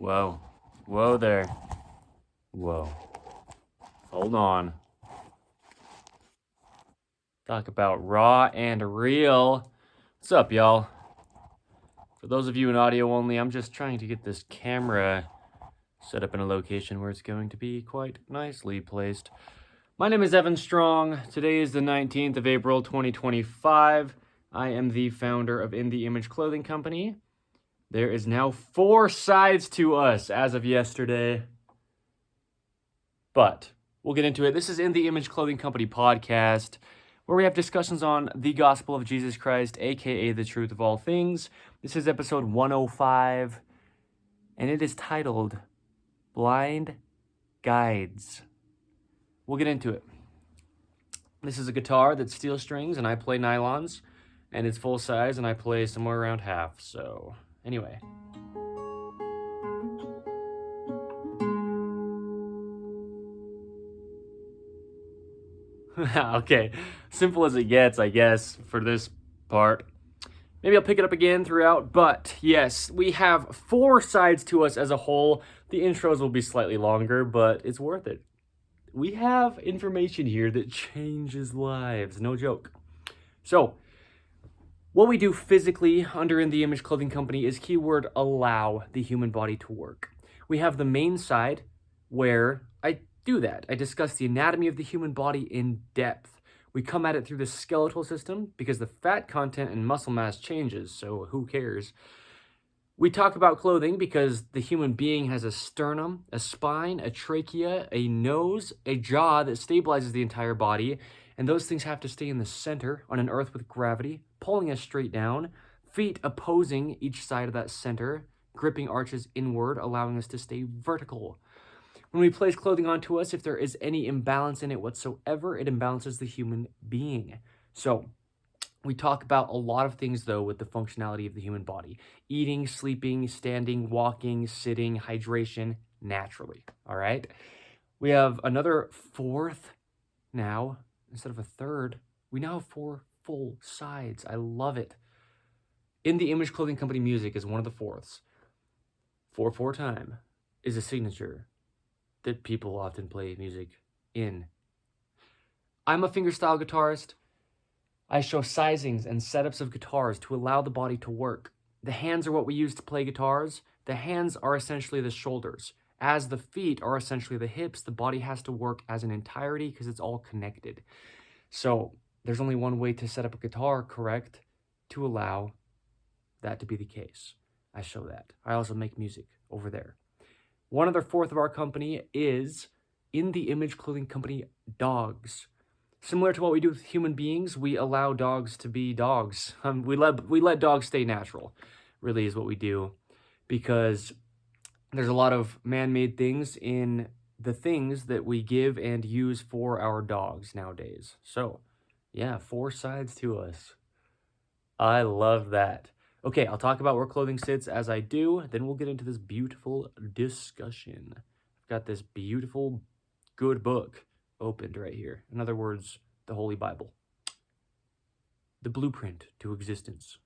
Whoa. Whoa there. Whoa. Hold on. Talk about raw and real. What's up, y'all? For those of you in audio only, I'm just trying to get this camera set up in a location where it's going to be quite nicely placed. My name is Evan Strong. Today is the 19th of April, 2025. I am the founder of In The Image Clothing Company. There is now 4 sides to us as of yesterday. But we'll get into it. This is In The Image Clothing Company Podcast, where we have discussions on the gospel of Jesus Christ, aka the truth of all things. This is episode 105, and it is titled Blind Guides. We'll get into it. This is a guitar that's steel strings, and I play nylons, and it's full size, and I play somewhere around half. So, anyway. Okay, simple as it gets, I guess, for this part. Maybe I'll pick it up again throughout, but yes, we have 4 sides to us as a whole. The intros will be slightly longer, but it's worth it. We have information here that changes lives, no joke. So, what we do physically under In The Image Clothing Company is keyword allow the human body to work. We have the main side where I do that. I discuss the anatomy of the human body in depth. We come at it through the skeletal system because the fat content and muscle mass changes, so who cares? We talk about clothing because the human being has a sternum, a spine, a trachea, a nose, a jaw that stabilizes the entire body, and those things have to stay in the center on an earth with gravity, pulling us straight down, feet opposing each side of that center, gripping arches inward, allowing us to stay vertical. When we place clothing onto us, if there is any imbalance in it whatsoever, it imbalances the human being. So, we talk about a lot of things, though, with the functionality of the human body. Eating, sleeping, standing, walking, sitting, hydration, naturally, all right? We have another 4th now, instead of a 3rd. We now have 4 full sides. I love it. In the Image Clothing Company music is one of the 4ths. 4/4 time is a signature that people often play music in. I'm a fingerstyle guitarist. I show sizings and setups of guitars to allow the body to work. The hands are what we use to play guitars. The hands are essentially the shoulders. As the feet are essentially the hips, the body has to work as an entirety because it's all connected. So there's only one way to set up a guitar correct to allow that to be the case. I show that. I also make music over there. One other 4th of our company is In The Image Clothing Company Dogs. Similar to what we do with human beings, we allow dogs to be dogs. We let dogs stay natural, really is what we do, because there's a lot of man-made things in the things that we give and use for our dogs nowadays. So, yeah, 4 sides to us. I love that. Okay, I'll talk about where clothing sits as I do, then we'll get into this beautiful discussion. I've got this beautiful, good book opened right here. In other words, the Holy Bible. The blueprint to existence.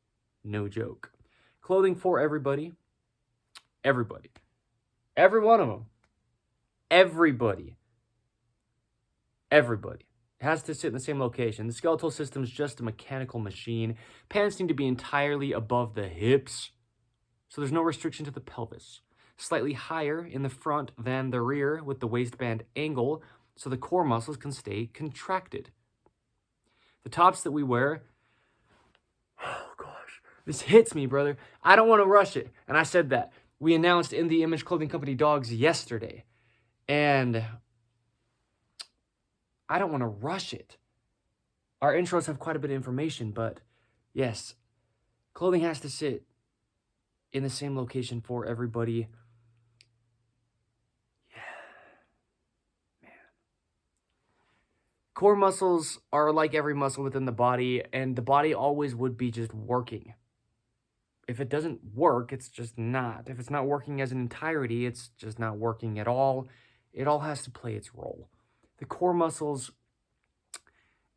No joke. Clothing for everybody. Everybody. Every one of them. Everybody. Everybody. It has to sit in the same location. The skeletal system is just a mechanical machine. Pants need to be entirely above the hips, so there's no restriction to the pelvis. Slightly higher in the front than the rear with the waistband angle, so the core muscles can stay contracted. The tops that we wear, oh gosh, this hits me, brother. I don't want to rush it, and I said that. We announced In The Image Clothing Company Dogs yesterday, and I don't want to rush it. Our intros have quite a bit of information, but yes, clothing has to sit in the same location for everybody. Yeah, man. Core muscles are like every muscle within the body, and the body always would be just working. If it doesn't work, it's just not. If it's not working as an entirety, it's just not working at all. It all has to play its role. The core muscles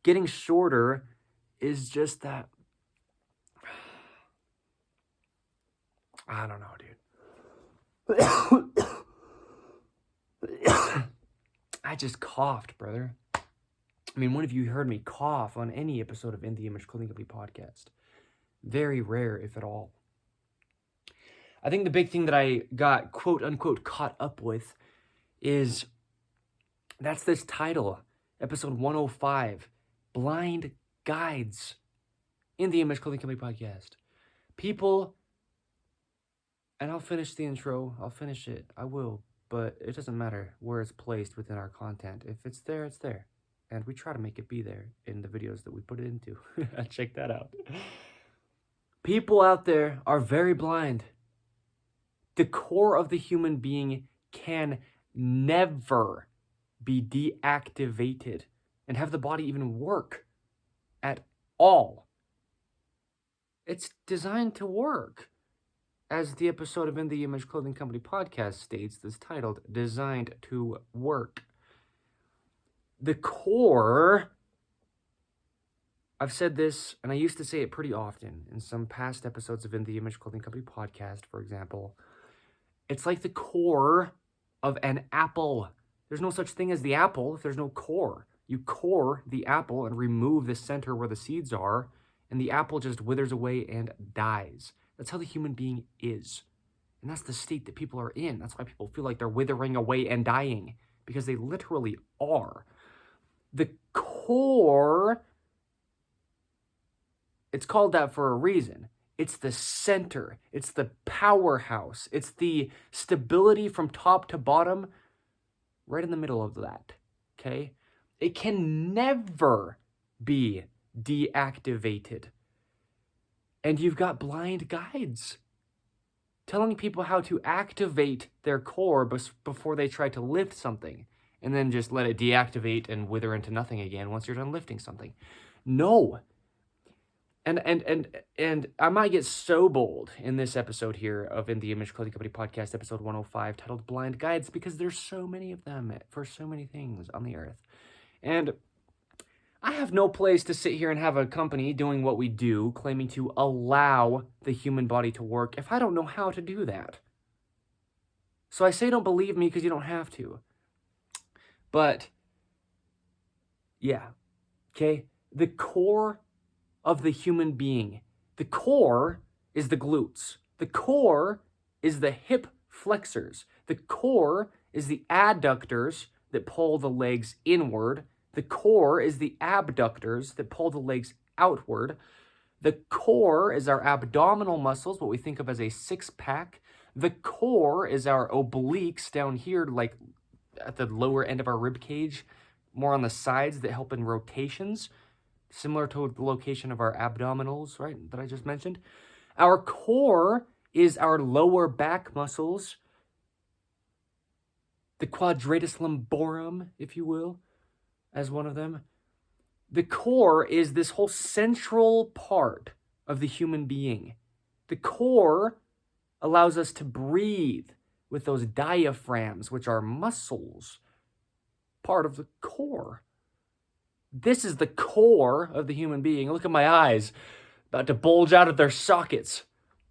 getting shorter is just that. I don't know, dude. I just coughed, brother. I mean, when have you heard me cough on any episode of In the Image Clothing Company podcast? Very rare, if at all. I think the big thing that I got quote unquote caught up with is that's this title, episode 105, Blind Guides, In the Image Clothing Company podcast. People, and I'll finish the intro, I'll finish it, I will, but it doesn't matter where it's placed within our content. If it's there, it's there. And we try to make it be there in the videos that we put it into. Check that out. People out there are very blind. The core of the human being can never be deactivated and have the body even work at all. It's designed to work. As the episode of In the Image Clothing Company podcast states, that's titled Designed to Work. The core, I've said this, and I used to say it pretty often in some past episodes of In the Image Clothing Company podcast, for example. It's like the core of an apple. There's no such thing as the apple if there's no core. You core the apple and remove the center where the seeds are, and the apple just withers away and dies. That's how the human being is. And that's the state that people are in. That's why people feel like they're withering away and dying, because they literally are. The core, it's called that for a reason. It's the center. It's the powerhouse. It's the stability from top to bottom, right in the middle of that, okay? It can never be deactivated. And you've got blind guides telling people how to activate their core before they try to lift something, and then just let it deactivate and wither into nothing again once you're done lifting something. No. And I might get so bold in this episode here of In the Image Clothing Company podcast, episode 105, titled Blind Guides, because there's so many of them for so many things on the earth. And I have no place to sit here and have a company doing what we do, claiming to allow the human body to work, if I don't know how to do that. So I say don't believe me because you don't have to. But, yeah, okay? The core of the human being, the core is the glutes. The core is the hip flexors. The core is the adductors that pull the legs inward. The core is the abductors that pull the legs outward. The core is our abdominal muscles, what we think of as a six-pack. The core is our obliques down here, like at the lower end of our rib cage, more on the sides that help in rotations, similar to the location of our abdominals, right, that I just mentioned. Our core is our lower back muscles, the quadratus lumborum, if you will, as one of them. The core is this whole central part of the human being. The core allows us to breathe with those diaphragms, which are muscles, part of the core. This is the core of the human being. Look at my eyes, about to bulge out of their sockets.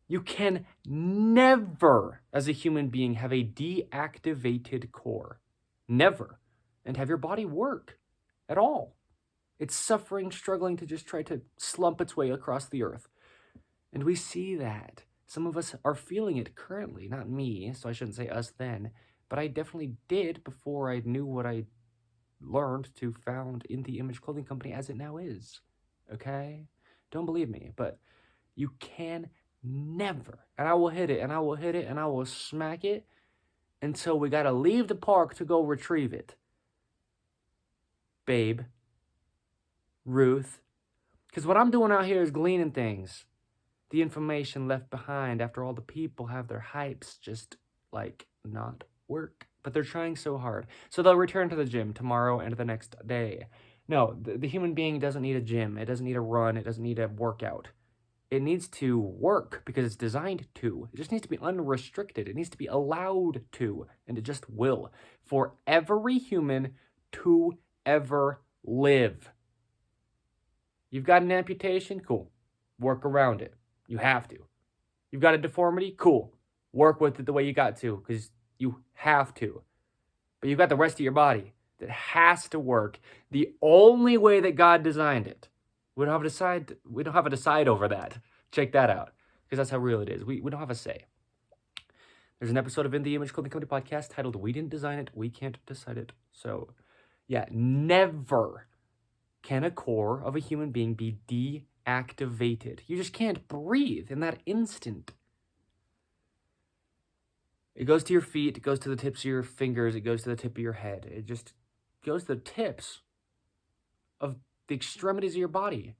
You can never, as a human being, have a deactivated core. Never. And have your body work at all. It's suffering, struggling to just try to slump its way across the earth. And we see that. Some of us are feeling it currently. Not me, so I shouldn't say us then. But I definitely did before I knew what I learned to found In the Image Clothing Company as it now is. Okay? Don't believe me, but you can never. And I will hit it, and I will hit it, and I will smack it until we gotta leave the park to go retrieve it. Babe. Ruth. Because what I'm doing out here is gleaning things. The information left behind after all the people have their hypes just, like, not work. But they're trying so hard. So they'll return to the gym tomorrow and the next day. No, the human being doesn't need a gym. It doesn't need a run. It doesn't need a workout. It needs to work because it's designed to. It just needs to be unrestricted. It needs to be allowed to. And it just will. For every human to ever live. You've got an amputation? Cool. Work around it. You have to. You've got a deformity? Cool. Work with it the way you got to, because you have to. But you've got the rest of your body that has to work the only way that God designed it. We don't have a decide over that. Check that out, because that's how real it is. We don't have a say. There's an episode of In the Image Clothing Company podcast titled "We Didn't Design It, We Can't Decide It." So, yeah, never can a core of a human being be deactivated. You just can't breathe in that instant. It goes to your feet, it goes to the tips of your fingers, it goes to the tip of your head. It just goes to the tips of the extremities of your body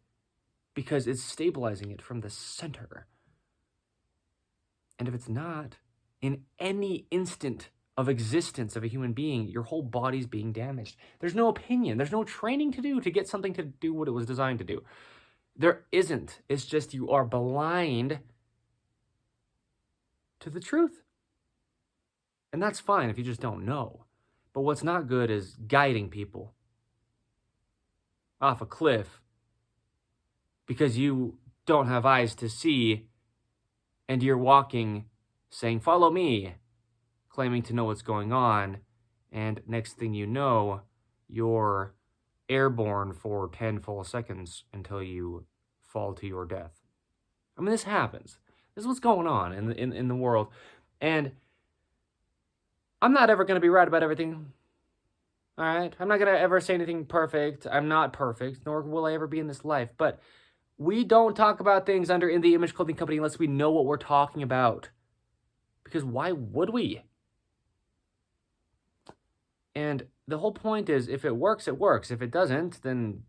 because it's stabilizing it from the center. And if it's not, in any instant of existence of a human being, your whole body's being damaged. There's no opinion, there's no training to do to get something to do what it was designed to do. There isn't. It's just you are blind to the truth. And that's fine if you just don't know. But what's not good is guiding people off a cliff because you don't have eyes to see and you're walking saying, "Follow me," claiming to know what's going on. And next thing you know, you're airborne for 10 full seconds until you fall to your death. I mean, this happens. This is what's going on in the world. And I'm not ever going to be right about everything. All right? I'm not going to ever say anything perfect. I'm not perfect, nor will I ever be in this life. But we don't talk about things under In the Image Clothing Company unless we know what we're talking about. Because why would we? And the whole point is, if it works, it works. If it doesn't, then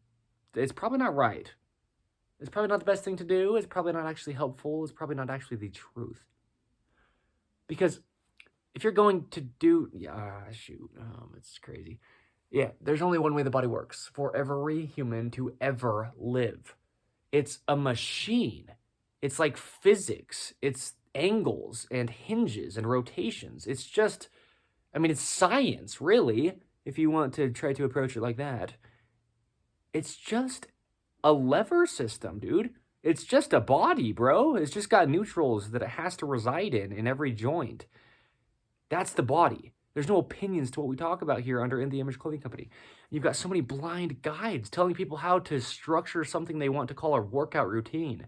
it's probably not right. It's probably not the best thing to do. It's probably not actually helpful. It's probably not actually the truth. Because if you're going to do, it's crazy. Yeah, there's only one way the body works for every human to ever live. It's a machine. It's like physics. It's angles and hinges and rotations. It's just, it's science, really, if you want to try to approach it like that. It's just a lever system, dude. It's just a body, bro. It's just got neutrals that it has to reside in every joint. That's the body. There's no opinions to what we talk about here under In the Image Clothing Company. You've got so many blind guides telling people how to structure something they want to call a workout routine.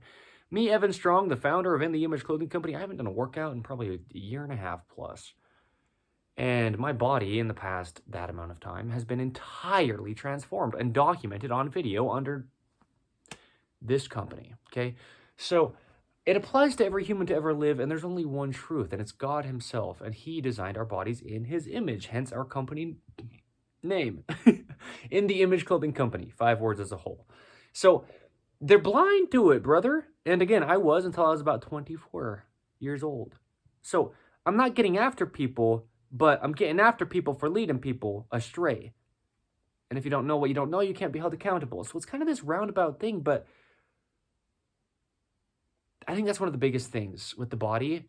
Me, Evan Strong, the founder of In the Image Clothing Company, I haven't done a workout in probably a year and a half plus. And my body in the past that amount of time has been entirely transformed and documented on video under this company, okay? So it applies to every human to ever live, and there's only one truth, and it's God himself, and he designed our bodies in his image, hence our company name. In the Image Clothing Company, 5 words as a whole. So they're blind to it, brother. And again, I was until I was about 24 years old. So I'm not getting after people, but I'm getting after people for leading people astray. And if you don't know what you don't know, you can't be held accountable. So it's kind of this roundabout thing, but I think that's one of the biggest things with the body,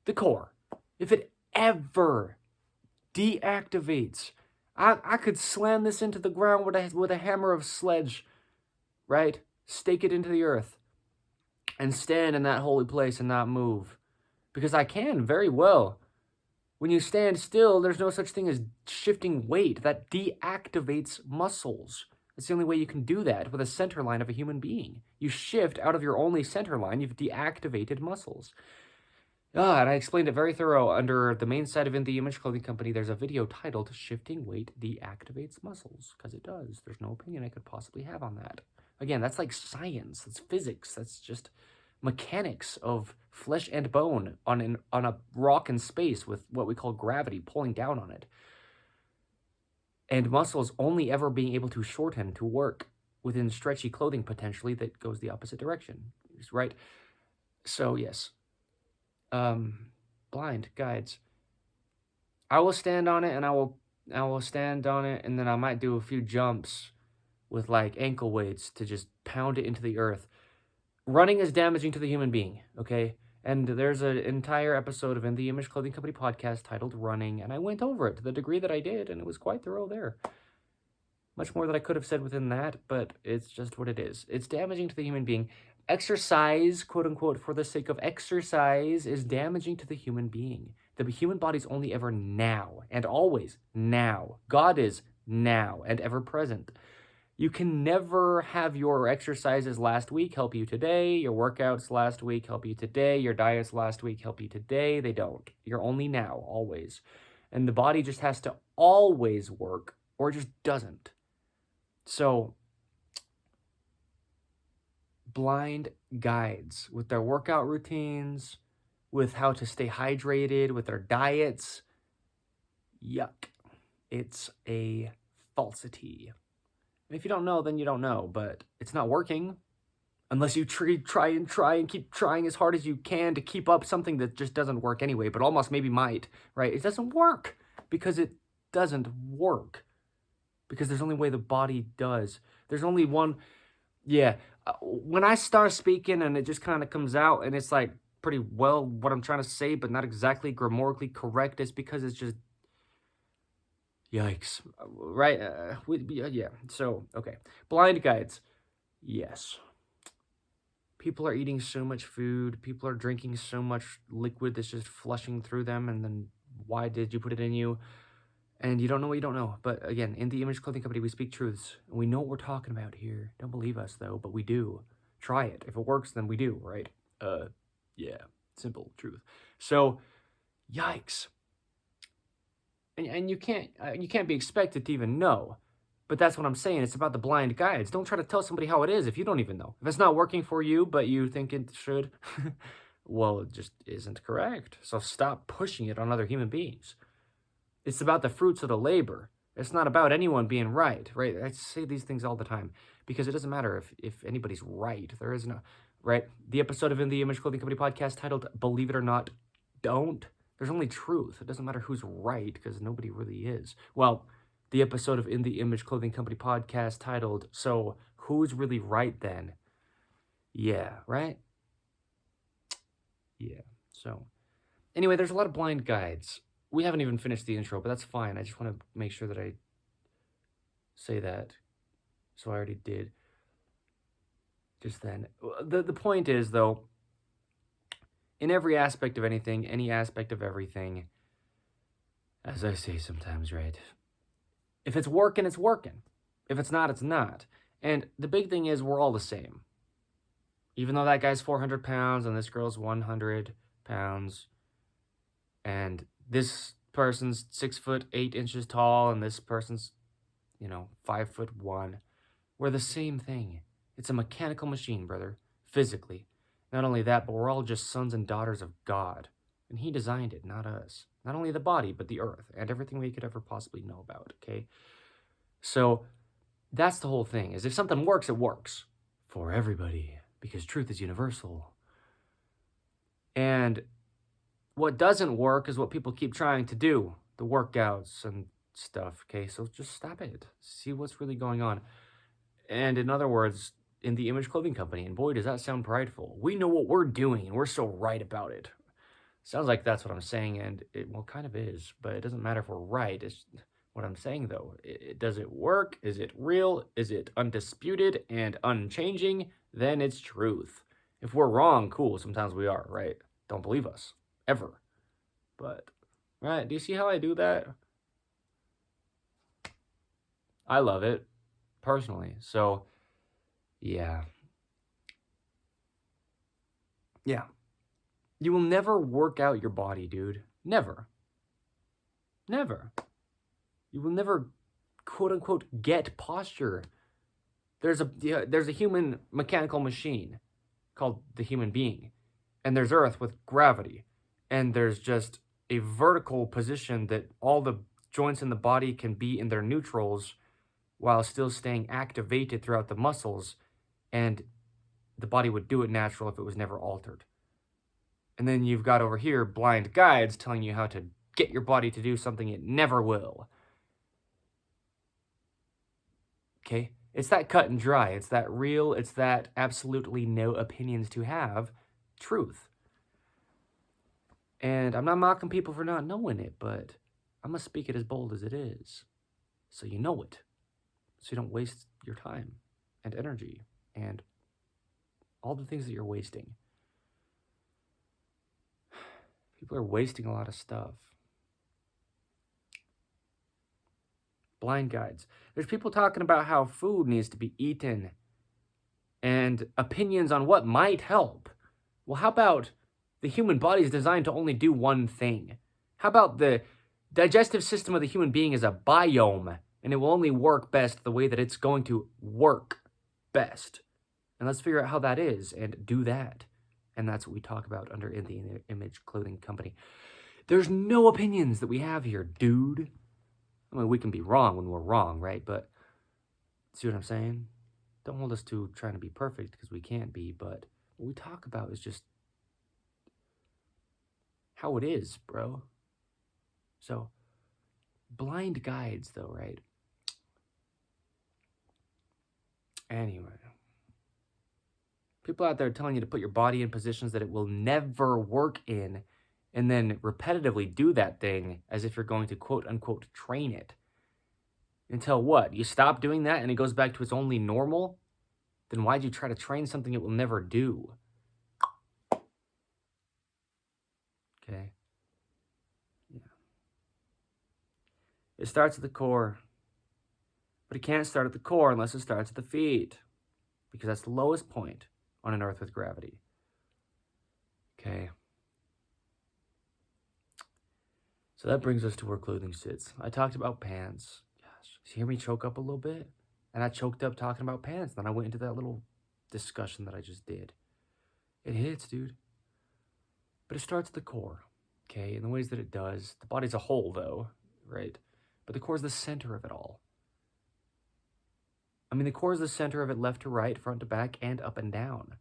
the core. If it ever deactivates, I could slam this into the ground with a hammer of sledge, right? Stake it into the earth and stand in that holy place and not move. Because I can very well. When you stand still, there's no such thing as shifting weight. That deactivates muscles. It's the only way you can do that with a center line of a human being. You shift out of your only center line, you've deactivated muscles. And I explained it very thorough under the main site of In the Image Clothing Company. There's a video titled Shifting Weight Deactivates Muscles, because it does. There's no opinion I could possibly have on that. Again, that's like science, that's physics, that's just mechanics of flesh and bone on a rock in space with what we call gravity pulling down on it. And muscles only ever being able to shorten to work within stretchy clothing potentially that goes the opposite direction, right? So yes, blind guides. I will stand on it, and I will stand on it, and then I might do a few jumps with like ankle weights to just pound it into the earth. Running is damaging to the human being, okay? And there's an entire episode of In the Image Clothing Company podcast titled Running, and I went over it to the degree that I did, and it was quite thorough there. Much more that I could have said within that, but it's just what it is. It's damaging to the human being. exercise, quote unquote, for the sake of exercise is damaging to the human being. The human body's only ever now and always now. God is now and ever present. You can never have your exercises last week help you today, your workouts last week help you today, your diets last week help you today. They don't. You're only now, always. And the body just has to always work or it just doesn't. So, blind guides with their workout routines, with how to stay hydrated, with their diets. Yuck. It's a falsity. And if you don't know, then you don't know, but it's not working unless you try and keep trying as hard as you can to keep up something that just doesn't work anyway, but almost maybe might, right? It doesn't work because it doesn't work because there's only way the body does. There's only one, when I start speaking and it just kind of comes out and it's like pretty well what I'm trying to say, but not exactly grammatically correct, it's because it's just, yikes, right? So, okay. Blind guides. Yes. People are eating so much food. People are drinking so much liquid that's just flushing through them. And then why did you put it in you? And you don't know what you don't know. But again, in the Image Clothing Company, we speak truths. And we know what we're talking about here. Don't believe us, though, but we do. Try it. If it works, then we do, right? Simple truth. So, yikes. And you can't be expected to even know. But that's what I'm saying. It's about the blind guides. Don't try to tell somebody how it is if you don't even know. If it's not working for you, but you think it should, well, it just isn't correct. So stop pushing it on other human beings. It's about the fruits of the labor. It's not about anyone being right? I say these things all the time because it doesn't matter if anybody's right. There is no, right? The episode of In the Image Clothing Company podcast titled, Believe It or Not, Don't. There's only truth. It doesn't matter who's right because nobody really is. Well, the episode of In the Image Clothing Company podcast titled, So Who's Really Right Then? Yeah, right? Yeah, so. Anyway, there's a lot of blind guides. We haven't even finished the intro, but that's fine. I just want to make sure that I say that. So I already did just then. The point is, though, in every aspect of anything, any aspect of everything, as I say sometimes, right? If it's working, it's working. If it's not, it's not. And the big thing is we're all the same. Even though that guy's 400 pounds and this girl's 100 pounds, and this person's 6'8" tall and this person's, 5'1", we're the same thing. It's a mechanical machine, brother, physically. Not only that, but we're all just sons and daughters of God. And he designed it, not us. Not only the body, but the earth and everything we could ever possibly know about, okay? So that's the whole thing, is if something works, it works for everybody because truth is universal. And what doesn't work is what people keep trying to do, the workouts and stuff, okay? So just stop it. See what's really going on. And in other words, in the Image Clothing Company, and boy, does that sound prideful. We know what we're doing, and we're so right about it. Sounds like that's what I'm saying, and it kind of is, but it doesn't matter if we're right. It's what I'm saying, though. Does it work? Is it real? Is it undisputed and unchanging? Then it's truth. If we're wrong, cool, sometimes we are, right? Don't believe us, ever. But, right, do you see how I do that? I love it, personally, so, yeah. Yeah. You will never work out your body, dude. Never. Never. You will never, quote unquote, get posture. There's a human mechanical machine called the human being. And there's Earth with gravity. And there's just a vertical position that all the joints in the body can be in their neutrals while still staying activated throughout the muscles. And the body would do it natural if it was never altered. And then you've got over here blind guides telling you how to get your body to do something it never will. Okay? It's that cut and dry. It's that real, it's that absolutely no opinions to have truth. And I'm not mocking people for not knowing it, but I'm going to speak it as bold as it is. So you know it. So you don't waste your time and energy and all the things that you're wasting. People are wasting a lot of stuff. Blind guides. There's people talking about how food needs to be eaten and opinions on what might help. Well, how about the human body is designed to only do one thing? How about the digestive system of the human being is a biome, and it will only work best the way that it's going to work best? And let's figure out how that is and do that. And that's what we talk about under In the Image Clothing Company. There's no opinions that we have here, dude. I mean, we can be wrong when we're wrong, right? But see what I'm saying? Don't hold us to trying to be perfect, because we can't be. But what we talk about is just how it is, bro. So, blind guides, though, right? Anyway. People out there telling you to put your body in positions that it will never work in, and then repetitively do that thing as if you're going to quote-unquote train it. Until what? You stop doing that and it goes back to its only normal? Then why'd you try to train something it will never do? Okay? Yeah. It starts at the core. But it can't start at the core unless it starts at the feet, because that's the lowest point on an Earth with gravity. Okay? So that brings us to where clothing sits. I talked about pants. Gosh, you hear me choke up a little bit? And I choked up talking about pants. Then I went into that little discussion that I just did. It hits, dude. But it starts at the core, okay? In the ways that it does. The body's a whole, though, right? But the core is the center of it all. I mean, the core is the center of it left to right, front to back, and up and down.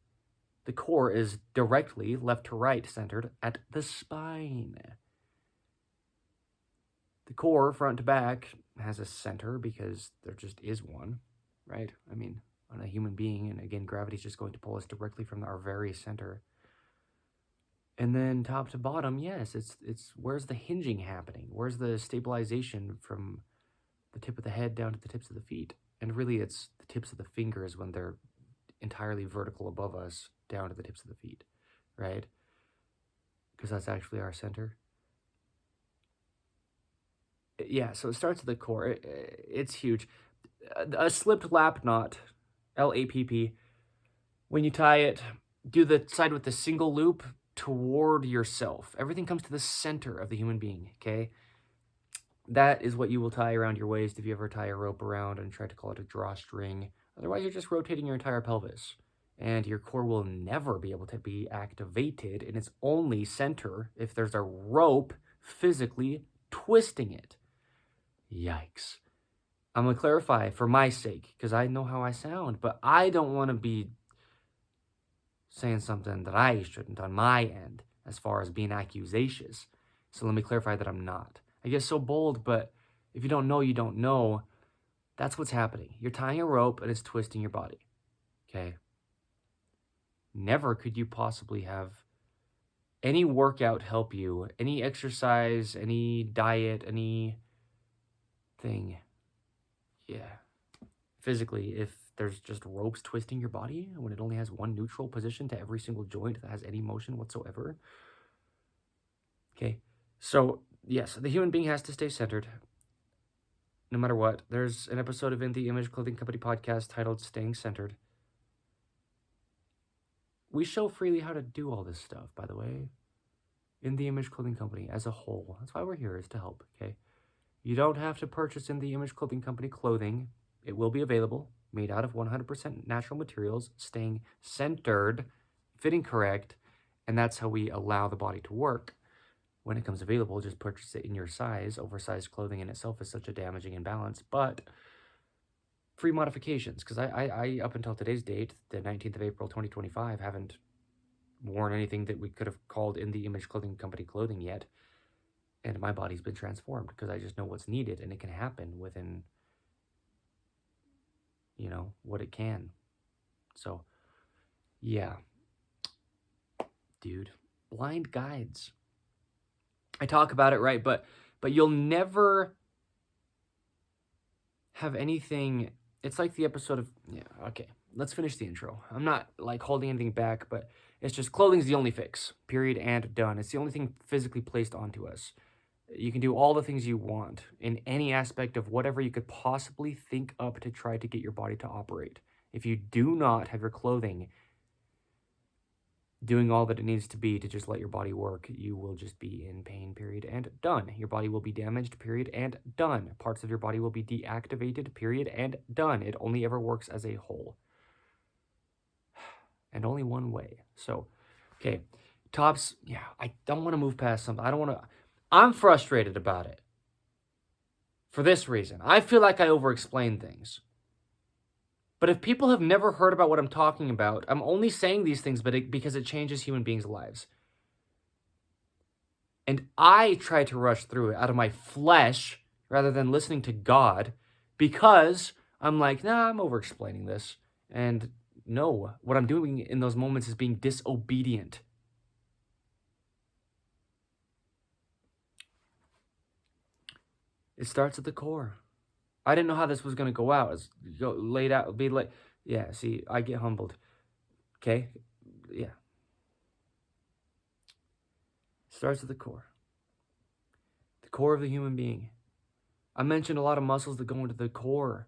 The core is directly left to right centered at the spine. The core, front to back, has a center because there just is one, right? I mean, on a human being, and again, gravity is just going to pull us directly from our very center. And then top to bottom, yes, it's where's the hinging happening? Where's the stabilization from the tip of the head down to the tips of the feet? And really, it's the tips of the fingers when they're entirely vertical above us down to the tips of the feet, right? Because that's actually our center. Yeah, so it starts at the core. It's huge. A slipped lap knot, LAPP, when you tie it, do the side with the single loop toward yourself. Everything comes to the center of the human being, okay? That is what you will tie around your waist if you ever tie a rope around and try to call it a drawstring. Otherwise, you're just rotating your entire pelvis, and your core will never be able to be activated in its only center if there's a rope physically twisting it. Yikes. I'm going to clarify for my sake, because I know how I sound, but I don't want to be saying something that I shouldn't on my end as far as being accusatious. So let me clarify that I'm not. I get so bold, but if you don't know, you don't know. That's what's happening. You're tying a rope and it's twisting your body. Okay? Never could you possibly have any workout help you, any exercise, any diet, any thing. Yeah. Physically, if there's just ropes twisting your body when it only has one neutral position to every single joint that has any motion whatsoever. Okay, so yes, the human being has to stay centered no matter what. There's an episode of In the Image Clothing Company podcast titled Staying Centered. We show freely how to do all this stuff, by the way, in the Image Clothing Company as a whole. That's why we're here, is to help, okay? You don't have to purchase In the Image Clothing Company clothing. It will be available, made out of 100% natural materials, staying centered, fitting correct, and that's how we allow the body to work. When it comes available, just purchase it in your size. Oversized clothing in itself is such a damaging imbalance, but free modifications, because I, up until today's date, the 19th of April, 2025, haven't worn anything that we could have called In the Image Clothing Company clothing yet, and my body's been transformed because I just know what's needed, and it can happen within, you know, what it can. So, yeah. Dude, blind guides. I talk about it, right? But you'll never have anything. It's like the episode of, yeah, okay. let's finish the intro. I'm not like holding anything back, but it's just clothing's the only fix, period, and done. It's the only thing physically placed onto us. You can do all the things you want in any aspect of whatever you could possibly think up to try to get your body to operate. If you do not have your clothing doing all that it needs to be to just let your body work, you will just be in pain, period, and done. Your body will be damaged, period, and done. Parts of your body will be deactivated, period, and done. It only ever works as a whole. And only one way. So, okay, tops, yeah, I don't want to move past something. I'm frustrated about it. For this reason, I feel like I over-explain things. But if people have never heard about what I'm talking about, I'm only saying these things because it changes human beings' lives. And I try to rush through it out of my flesh rather than listening to God because I'm like, nah, I'm over-explaining this. And no, what I'm doing in those moments is being disobedient. It starts at the core. I didn't know how this was going to go out. It's laid out, be like, yeah, see, I get humbled. Okay? Yeah. Starts at the core. The core of the human being. I mentioned a lot of muscles that go into the core.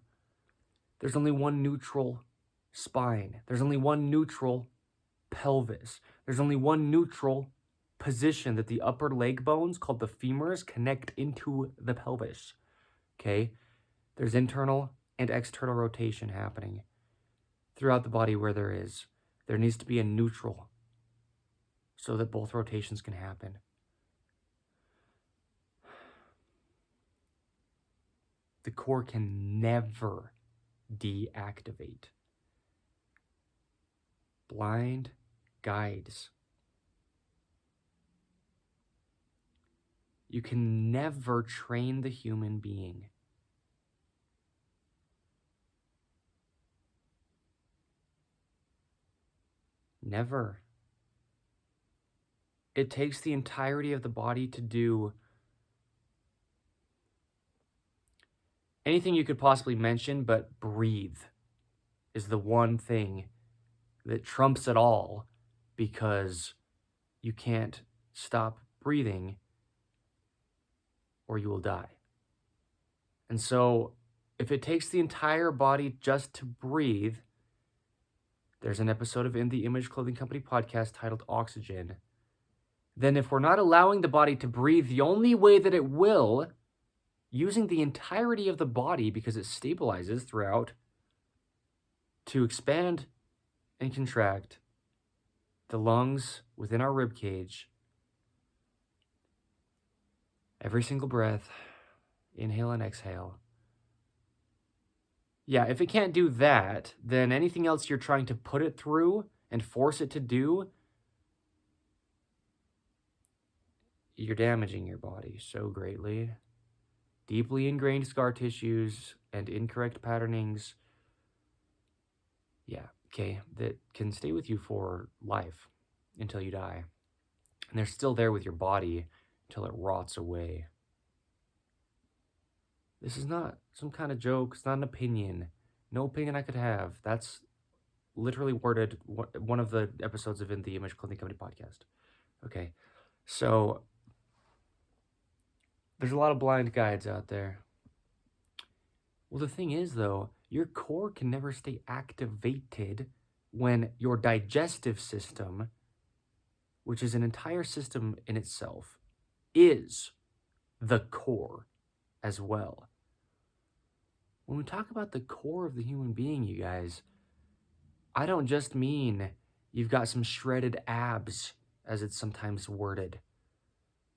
There's only one neutral spine. There's only one neutral pelvis. There's only one neutral position that the upper leg bones, called the femurs, connect into the pelvis. Okay? There's internal and external rotation happening throughout the body where there needs to be a neutral so that both rotations can happen. The core can never deactivate. Blind guides. You can never train the human being. Never. It takes the entirety of the body to do anything you could possibly mention, but breathe is the one thing that trumps it all, because you can't stop breathing or you will die. And so if it takes the entire body just to breathe, there's an episode of In the Image Clothing Company podcast titled Oxygen. Then if we're not allowing the body to breathe the only way that it will, using the entirety of the body because it stabilizes throughout to expand and contract the lungs within our rib cage, every single breath, inhale and exhale. Yeah, if it can't do that, then anything else you're trying to put it through and force it to do, you're damaging your body so greatly. Deeply ingrained scar tissues and incorrect patternings, yeah, okay, that can stay with you for life until you die. And they're still there with your body until it rots away. This is not some kind of joke. It's not an opinion. No opinion I could have. That's literally worded one of the episodes of In the Image Clothing Company podcast. Okay, so there's a lot of blind guides out there. Well, the thing is, though, your core can never stay activated when your digestive system, which is an entire system in itself, is the core as well. When we talk about the core of the human being, you guys, I don't just mean you've got some shredded abs, as it's sometimes worded,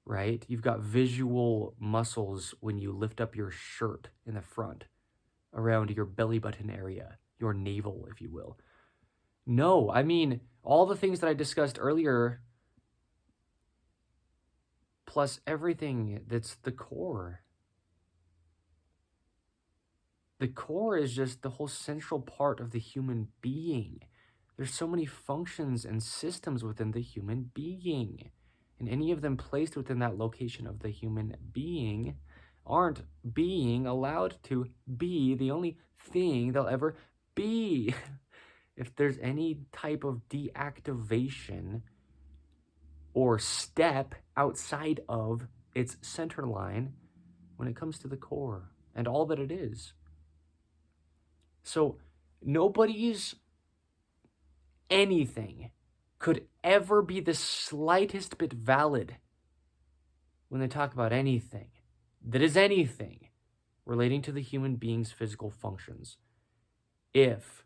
right? You've got visual muscles when you lift up your shirt in the front, around your belly button area, your navel, if you will. No, I mean all the things that I discussed earlier, plus everything that's the core. The core is just the whole central part of the human being. There's so many functions and systems within the human being, and any of them placed within that location of the human being aren't being allowed to be the only thing they'll ever be. if there's any type of deactivation or step outside of its center line when it comes to the core and all that it is. So nobody's anything could ever be the slightest bit valid when they talk about anything that is anything relating to the human being's physical functions if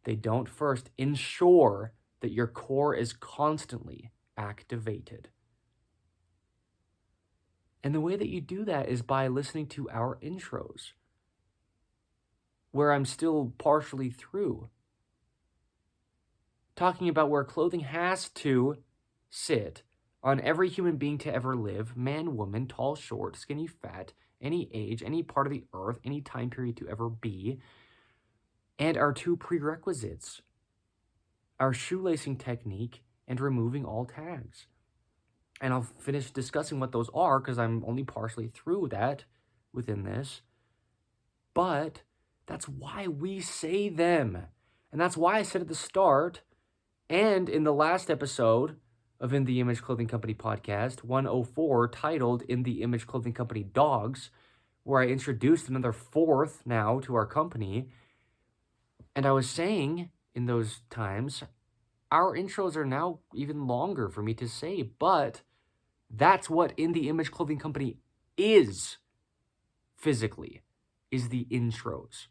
they don't first ensure that your core is constantly activated. And the way that you do that is by listening to our intros, where I'm still partially through, talking about where clothing has to sit on every human being to ever live, man, woman, tall, short, skinny, fat, any age, any part of the earth, any time period to ever be, and our two prerequisites, our shoelacing technique and removing all tags. And I'll finish discussing what those are because I'm only partially through that within this. But that's why we say them. And that's why I said at the start and in the last episode of In the Image Clothing Company podcast, 104, titled In the Image Clothing Company Dogs, where I introduced another fourth now to our company. And I was saying in those times, our intros are now even longer for me to say, but that's what In the Image Clothing Company is physically, is the intros.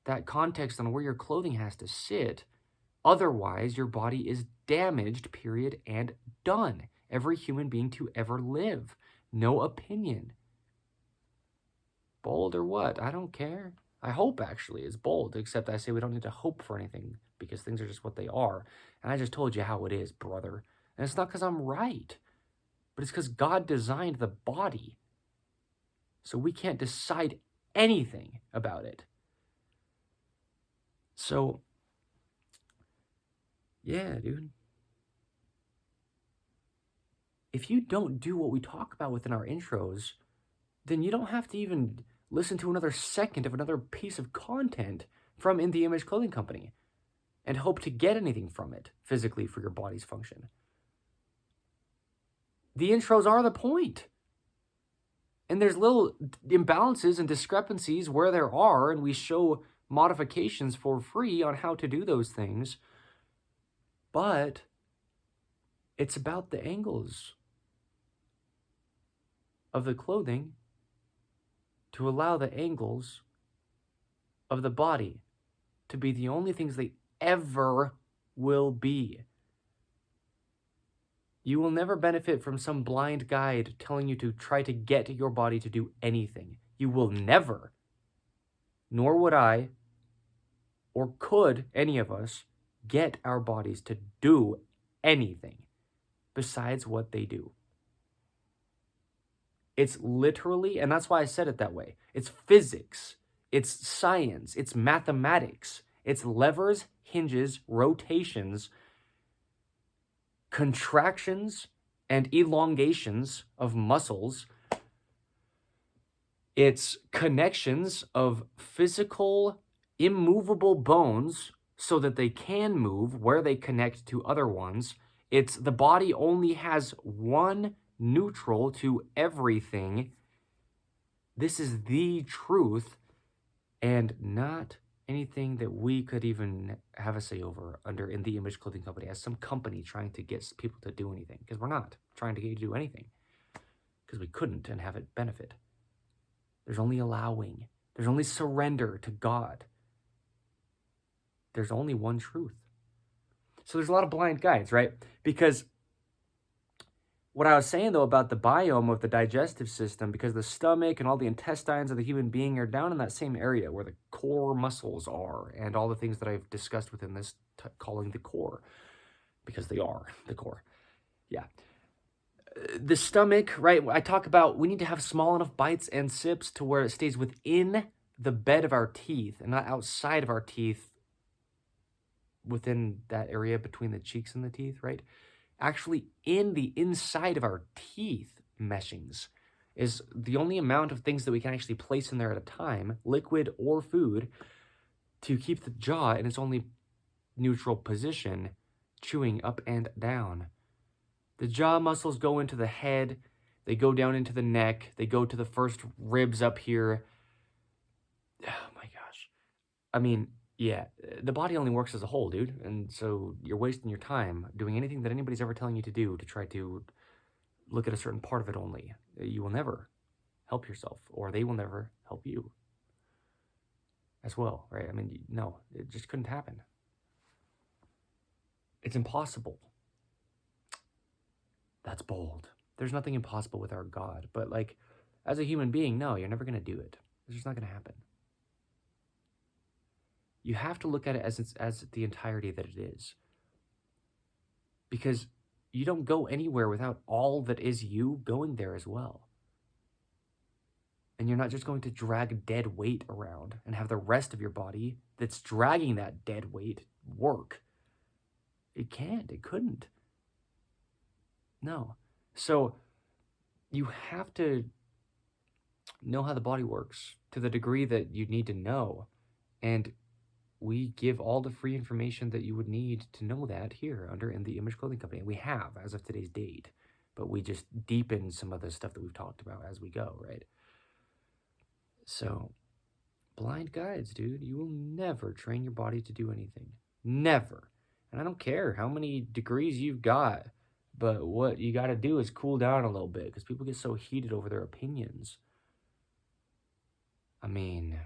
That context on where your clothing has to sit. Otherwise, your body is damaged, period, and done. Every human being to ever live. No opinion. Bold or what? I don't care. I hope, actually, is bold, except I say we don't need to hope for anything because things are just what they are. And I just told you how it is, brother. And it's not because I'm right, but it's because God designed the body. So we can't decide anything about it. So, yeah, dude. If you don't do what we talk about within our intros, then you don't have to even listen to another second of another piece of content from In the Image Clothing Company and hope to get anything from it physically for your body's function. The intros are the point. And there's little imbalances and discrepancies where there are, and we show modifications for free on how to do those things. But it's about the angles of the clothing to allow the angles of the body to be the only things they ever will be. You will never benefit from some blind guide telling you to try to get your body to do anything. You will never, nor would I, or could any of us, get our bodies to do anything besides what they do. It's literally, and that's why I said it that way, it's physics, it's science, it's mathematics, it's levers, hinges, rotations, contractions, and elongations of muscles. It's connections of physical, immovable bones so that they can move where they connect to other ones. It's the body only has one neutral to everything. This is the truth and not anything that we could even have a say over under In the Image Clothing Company as some company trying to get people to do anything, because we're not trying to get you to do anything because we couldn't and have it benefit. There's only allowing. There's only surrender to God. There's only one truth. So there's a lot of blind guides, right? Because what I was saying, though, about the biome of the digestive system, because the stomach and all the intestines of the human being are down in that same area where the core muscles are and all the things that I've discussed within this calling the core, because they are the core. Yeah. The stomach, right? I talk about we need to have small enough bites and sips to where it stays within the bed of our teeth and not outside of our teeth within that area between the cheeks and the teeth, right? Actually in the inside of our teeth meshings is the only amount of things that we can actually place in there at a time, liquid or food, to keep the jaw, and it's only neutral position, chewing up and down. The jaw muscles go into the head, they go down into the neck, they go to the first ribs up here. Oh my gosh. I mean, yeah, the body only works as a whole, dude. And so you're wasting your time doing anything that anybody's ever telling you to do to try to look at a certain part of it only. You will never help yourself, or they will never help you as well, right? I mean, no, it just couldn't happen. It's impossible. That's bold. There's nothing impossible with our God. But like, as a human being, no, you're never going to do it. It's just not going to happen. You have to look at it as the entirety that it is. Because you don't go anywhere without all that is you going there as well. And you're not just going to drag dead weight around and have the rest of your body that's dragging that dead weight work. It can't. It couldn't. No. So you have to know how the body works to the degree that you need to know. And we give all the free information that you would need to know that here under In the Image Clothing Company. And we have as of today's date. But we just deepen some of the stuff that we've talked about as we go, right? So, blind guides, dude. You will never train your body to do anything. Never. And I don't care how many degrees you've got. But what you got to do is cool down a little bit because people get so heated over their opinions. I mean,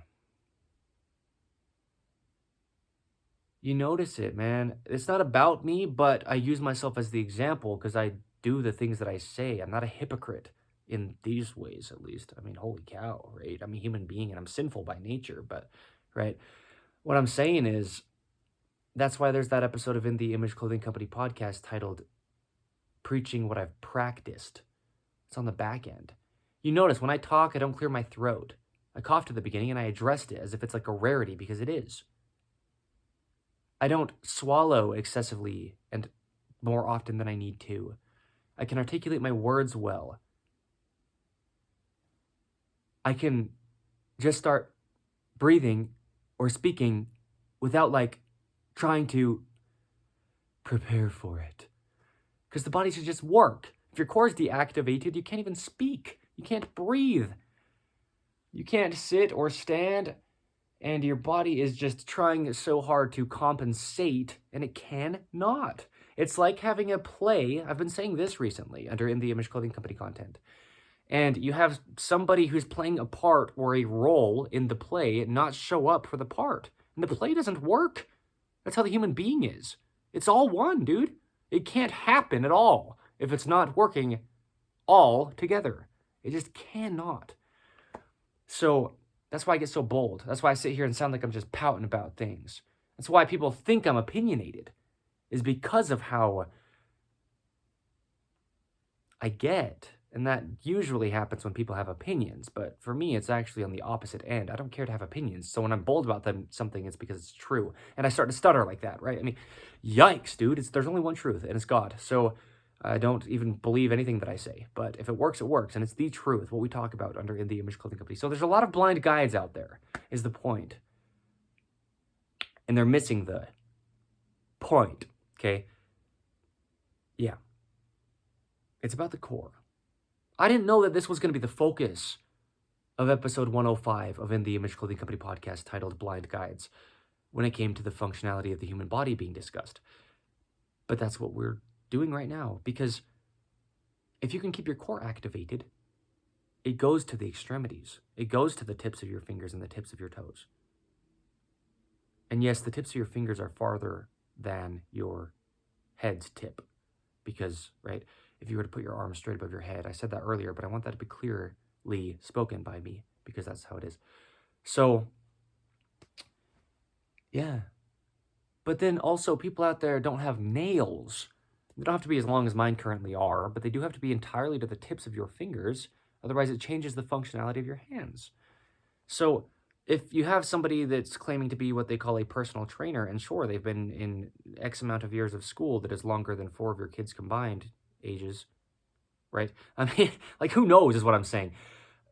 you notice it, man. It's not about me, but I use myself as the example because I do the things that I say. I'm not a hypocrite in these ways, at least. I mean, holy cow, right? I'm a human being and I'm sinful by nature, but, right? What I'm saying is, that's why there's that episode of In the Image Clothing Company podcast titled Preaching What I've Practiced. It's on the back end. You notice when I talk, I don't clear my throat. I coughed at the beginning and I addressed it as if it's like a rarity because it is. I don't swallow excessively and more often than I need to. I can articulate my words well. I can just start breathing or speaking without like trying to prepare for it. Because the body should just work. If your core is deactivated, you can't even speak. You can't breathe. You can't sit or stand, and your body is just trying so hard to compensate, and it cannot. It's like having a play. I've been saying this recently under In the Image Clothing Company content. And you have somebody who's playing a part or a role in the play not show up for the part. And the play doesn't work. That's how the human being is. It's all one, dude. It can't happen at all if it's not working all together. It just cannot. So that's why I get so bold. That's why I sit here and sound like I'm just pouting about things. That's why people think I'm opinionated, is because of how I get. And that usually happens when people have opinions. But for me, it's actually on the opposite end. I don't care to have opinions. So when I'm bold about something, it's because it's true. And I start to stutter like that, right? I mean, yikes, dude. There's only one truth, and it's God. So I don't even believe anything that I say. But if it works, it works. And it's the truth, what we talk about under In the Image Clothing Company. So there's a lot of blind guides out there, is the point. And they're missing the point, okay? Yeah. It's about the core. I didn't know that this was going to be the focus of episode 105 of In the Image Clothing Company podcast titled Blind Guides when it came to the functionality of the human body being discussed. But that's what we're doing right now, because if you can keep your core activated, it goes to the extremities. It goes to the tips of your fingers and the tips of your toes. And yes, the tips of your fingers are farther than your head's tip because, right, if you were to put your arm straight above your head, I said that earlier, but I want that to be clearly spoken by me because that's how it is. So, yeah. But then also people out there don't have nails. They don't have to be as long as mine currently are, but they do have to be entirely to the tips of your fingers. Otherwise, it changes the functionality of your hands. So if you have somebody that's claiming to be what they call a personal trainer, and sure, they've been in X amount of years of school that is longer than 4 of your kids' combined ages, right? I mean, like, who knows is what I'm saying.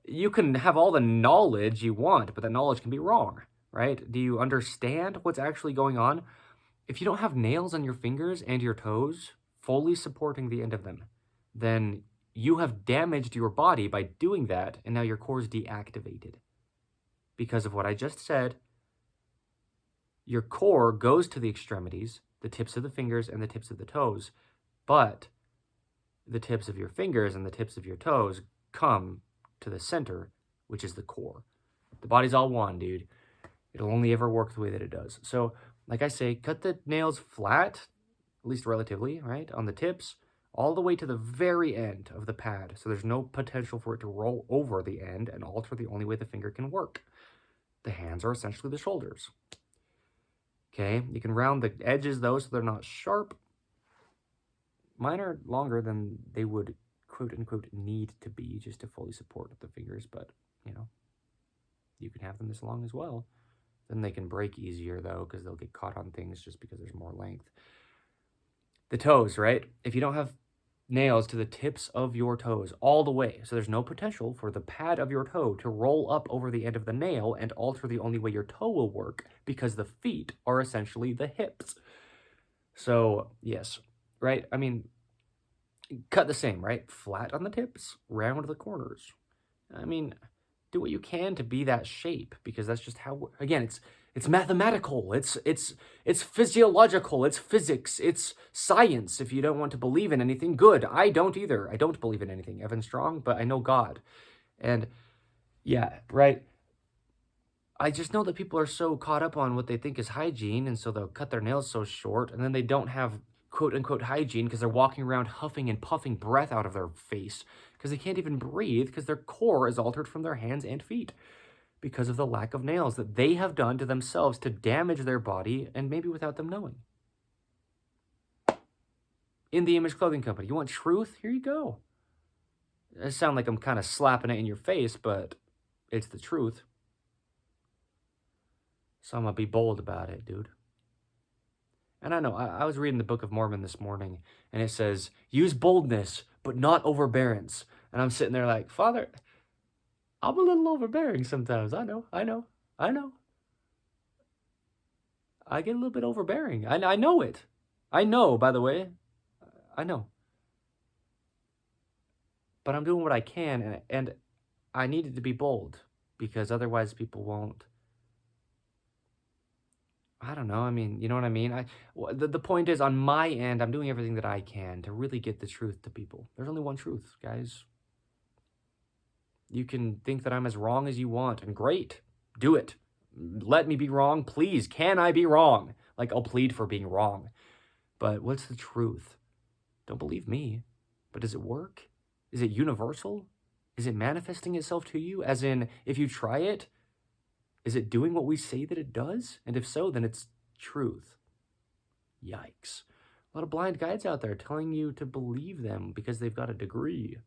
You can have all the knowledge you want, but that knowledge can be wrong, right? Do you understand what's actually going on? if you don't have nails on your fingers and your toes fully supporting the end of them, then you have damaged your body by doing that, and now your core is deactivated. Because of what I just said, your core goes to the extremities, the tips of the fingers and the tips of the toes, but the tips of your fingers and the tips of your toes come to the center, which is the core. The body's all one, dude. It'll only ever work the way that it does. So, like I say, cut the nails flat, at least relatively, right, on the tips, all the way to the very end of the pad. So there's no potential for it to roll over the end and alter the only way the finger can work. The hands are essentially the shoulders. Okay, you can round the edges though so they're not sharp. Mine are longer than they would, quote unquote, need to be just to fully support the fingers, but, you know, you can have them this long as well. Then they can break easier though, because they'll get caught on things just because there's more length. The toes, right? If you don't have nails to the tips of your toes all the way, so there's no potential for the pad of your toe to roll up over the end of the nail and alter the only way your toe will work, because the feet are essentially the hips. So, yes, right? I mean, cut the same, right? Flat on the tips, round the corners. I mean, do what you can to be that shape, because that's just how, again, it's mathematical, it's physiological, it's physics, it's science. If you don't want to believe in anything, good. I don't either. I don't believe in anything, Evan Strong, but I know God. And yeah, right. I just know that people are so caught up on what they think is hygiene, and so they'll cut their nails so short, and then they don't have quote-unquote hygiene because they're walking around huffing and puffing breath out of their face because they can't even breathe because their core is altered from their hands and feet because of the lack of nails that they have done to themselves to damage their body, and maybe without them knowing. In the Image Clothing Company. You want truth? Here you go. It sounds like I'm kind of slapping it in your face, but it's the truth. So I'm going to be bold about it, dude. And I know, I was reading the Book of Mormon this morning, and it says, use boldness, but not overbearance. And I'm sitting there like, Father, I'm a little overbearing sometimes. I know. I get a little bit overbearing. I know it. I know, by the way. I know. But I'm doing what I can, and I needed to be bold, because otherwise people won't. I don't know. I mean, you know what I mean? The point is, on my end, I'm doing everything that I can to really get the truth to people. There's only one truth, guys. You can think that I'm as wrong as you want, and great. Do it. Let me be wrong, please. Can I be wrong? Like, I'll plead for being wrong. But what's the truth? Don't believe me. But does it work? Is it universal? Is it manifesting itself to you? As in, if you try it, is it doing what we say that it does? And if so, then it's truth. Yikes. A lot of blind guides out there telling you to believe them because they've got a degree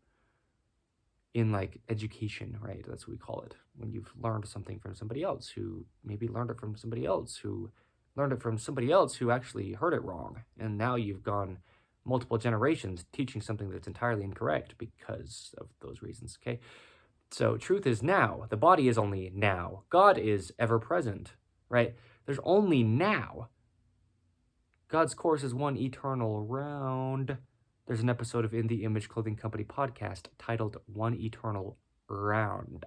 in, like, education, right? That's what we call it. When you've learned something from somebody else who maybe learned it from somebody else who learned it from somebody else who actually heard it wrong. And now you've gone multiple generations teaching something that's entirely incorrect because of those reasons, okay? So truth is now. The body is only now. God is ever present, right? There's only now. God's course is one eternal round. There's an episode of In the Image Clothing Company podcast titled One Eternal Round.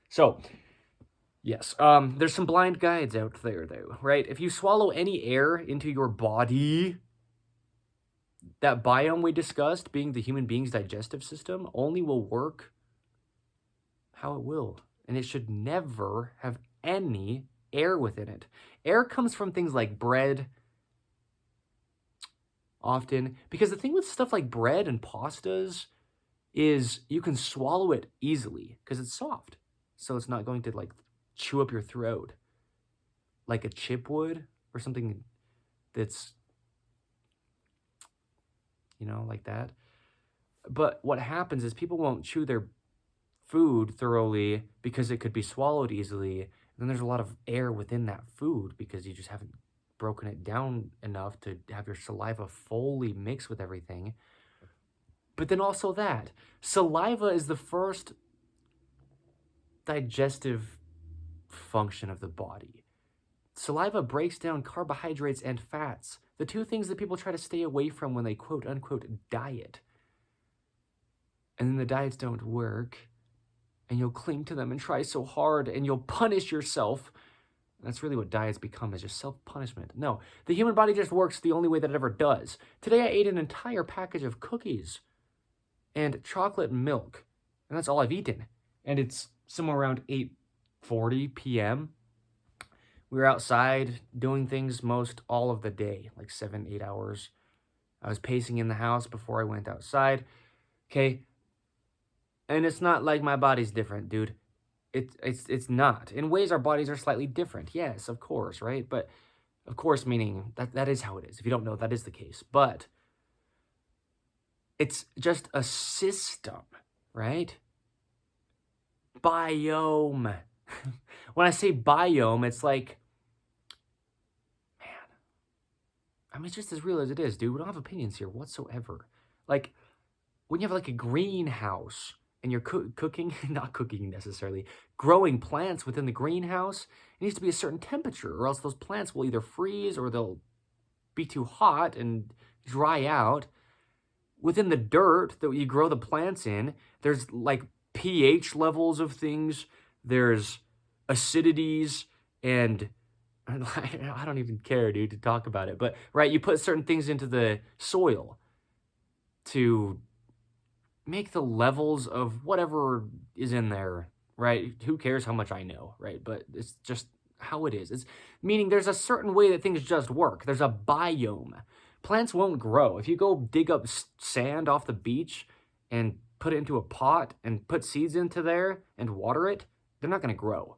So, yes, there's some blind guides out there, though, right? If you swallow any air into your body, that biome we discussed, being the human being's digestive system, only will work how it will. And it should never have any air within it. Air comes from things like bread, often, because the thing with stuff like bread and pastas is you can swallow it easily because it's soft. So it's not going to, like, chew up your throat like a chip would, or something that's, you know, like that. But what happens is people won't chew their food thoroughly because it could be swallowed easily. And then there's a lot of air within that food because you just haven't broken it down enough to have your saliva fully mix with everything. But then also that saliva is the first digestive function of the body. Saliva breaks down carbohydrates and fats, the two things that people try to stay away from when they quote-unquote diet. And then the diets don't work, and you'll cling to them and try so hard, and you'll punish yourself. That's really what diets become, is just self-punishment. No, the human body just works the only way that it ever does. Today I ate an entire package of cookies and chocolate milk, and that's all I've eaten. And it's somewhere around 8:40 p.m. We were outside doing things most all of the day, like 7-8 hours. I was pacing in the house before I went outside. Okay, and it's not like my body's different, dude. It's not. In ways, our bodies are slightly different. Yes, of course, right? But of course, meaning that is how it is. If you don't know, that is the case. But it's just a system, right? Biome. When I say biome, it's like, man, I mean, it's just as real as it is, dude. We don't have opinions here whatsoever. Like, when you have like a greenhouse and you're cooking, not cooking necessarily, growing plants within the greenhouse, it needs to be a certain temperature, or else those plants will either freeze or they'll be too hot and dry out. Within the dirt that you grow the plants in, there's like pH levels of things, there's acidities, and I don't even care, dude, to talk about it. But, right, you put certain things into the soil to make the levels of whatever is in there, right? Who cares how much I know, right? But it's just how it is. It's meaning there's a certain way that things just work. There's a biome. Plants won't grow. If you go dig up sand off the beach and put it into a pot and put seeds into there and water it, they're not going to grow.